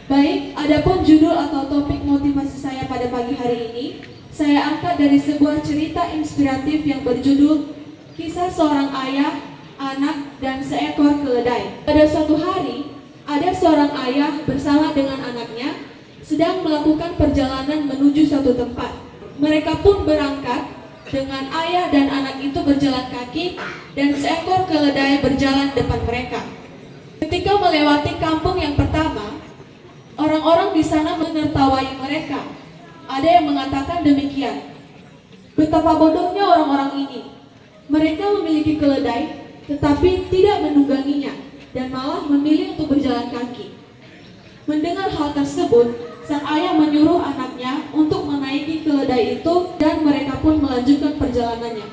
Baik, adapun judul atau topik motivasi saya pada pagi hari ini, saya angkat dari sebuah cerita inspiratif yang berjudul Kisah Seorang Ayah, Anak, dan Seekor Keledai. Pada suatu hari, ada seorang ayah bersama dengan anaknya sedang melakukan perjalanan menuju suatu tempat. Mereka pun berangkat dengan ayah dan anak itu berjalan kaki dan seekor keledai berjalan depan mereka. Ketika melewati kampung yang pertama, orang-orang di sana menertawai mereka. Ada yang mengatakan demikian, betapa bodohnya orang-orang ini. Mereka memiliki keledai, tetapi tidak menungganginya, dan malah memilih untuk berjalan kaki. Mendengar hal tersebut, sang ayah menyuruh anaknya untuk menaiki keledai itu, dan mereka pun melanjutkan perjalanannya.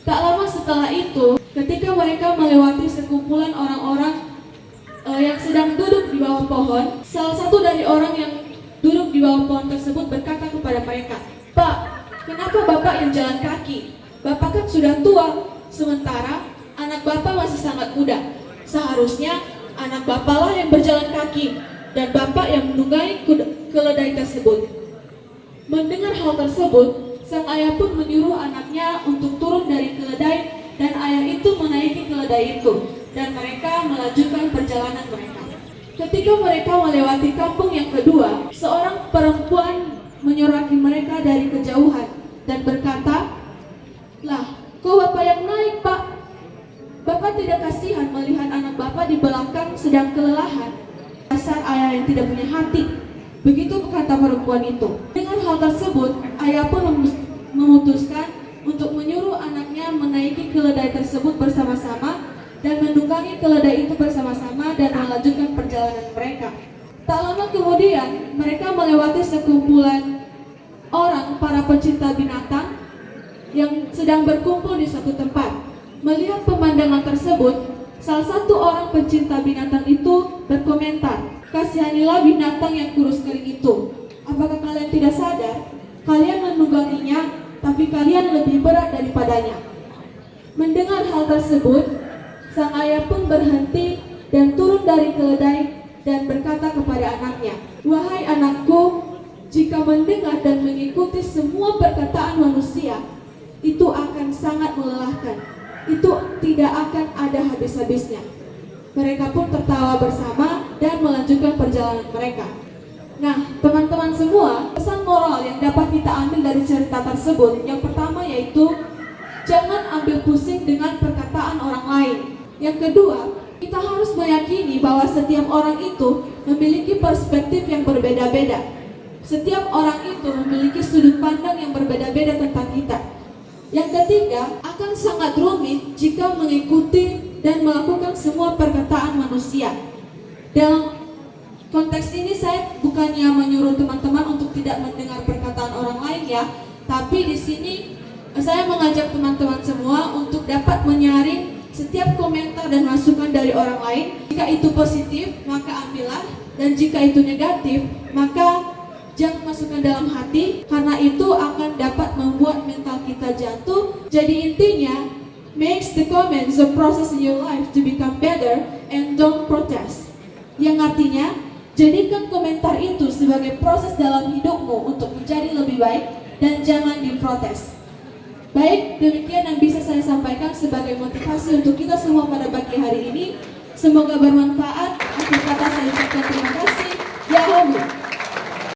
Tak lama setelah itu, ketika mereka melewati sekumpulan orang-orang yang sedang duduk di bawah pohon, salah satu dari orang yang duduk di bawah pohon tersebut berkata kepada mereka, "Pak, kenapa Bapak yang jalan kaki? Bapak kan sudah tua, sementara anak Bapak masih sangat muda. Seharusnya anak Bapaklah yang berjalan kaki dan Bapak yang menunggangi keledai tersebut." Mendengar hal tersebut, sang ayah pun menyuruh anaknya untuk turun dari keledai dan ayah itu menaiki keledai itu. Dan mereka melanjutkan perjalanan mereka. Ketika mereka melewati kampung yang kedua, seorang perempuan menyoraki mereka dari kejauhan dan berkata, "Lah, kok Bapak yang naik, Pak? Bapak tidak kasihan melihat anak Bapak di belakang sedang kelelahan? Dasar ayah yang tidak punya hati." Begitu kata perempuan itu. Dengan hal tersebut, ayah pun memutuskan untuk menyuruh anaknya menaiki keledai tersebut bersama-sama dan menunggangi keledai itu bersama-sama dan melanjutkan perjalanan mereka. Tak lama kemudian, mereka melewati sekumpulan orang, para pecinta binatang yang sedang berkumpul di suatu tempat. Melihat pemandangan tersebut, salah satu orang pecinta binatang itu berkomentar, "Kasihanilah binatang yang kurus kering itu. Apakah kalian tidak sadar? Kalian menungganginya, tapi kalian lebih berat daripadanya." Mendengar hal tersebut, sang ayah pun berhenti dan turun dari keledai dan berkata kepada anaknya, "Wahai anakku, jika mendengar dan mengikuti semua perkataan manusia, itu akan sangat melelahkan. Itu tidak akan ada habis-habisnya." Mereka pun tertawa bersama dan melanjutkan perjalanan mereka. Nah, teman-teman semua, pesan moral yang dapat kita ambil dari cerita tersebut, yang pertama yaitu jangan ambil pusing dengan perkataan orang lain. Yang kedua, kita harus meyakini bahwa setiap orang itu memiliki perspektif yang berbeda-beda. Setiap orang itu memiliki sudut pandang yang berbeda-beda tentang kita. Yang ketiga, akan sangat rumit jika mengikuti dan melakukan semua perkataan manusia. Dalam konteks ini saya bukannya menyuruh teman-teman untuk tidak mendengar perkataan orang lain ya, tapi di sini saya mengajak teman-teman semua untuk dapat menyaring setiap komentar dan masukan dari orang lain. Jika itu positif, maka ambillah, dan jika itu negatif, maka jangan masukkan dalam hati, karena itu akan dapat membuat mental kita jatuh. Jadi intinya, makes the comments a process in your life to become better and don't protest. Yang artinya, jadikan komentar itu sebagai proses dalam hidupmu untuk menjadi lebih baik dan jangan diprotes. Baik, demikian yang bisa saya sampaikan sebagai motivasi untuk kita semua pada pagi hari ini. Semoga bermanfaat. Akhir kata saya ucapkan terima kasih. Yahoo!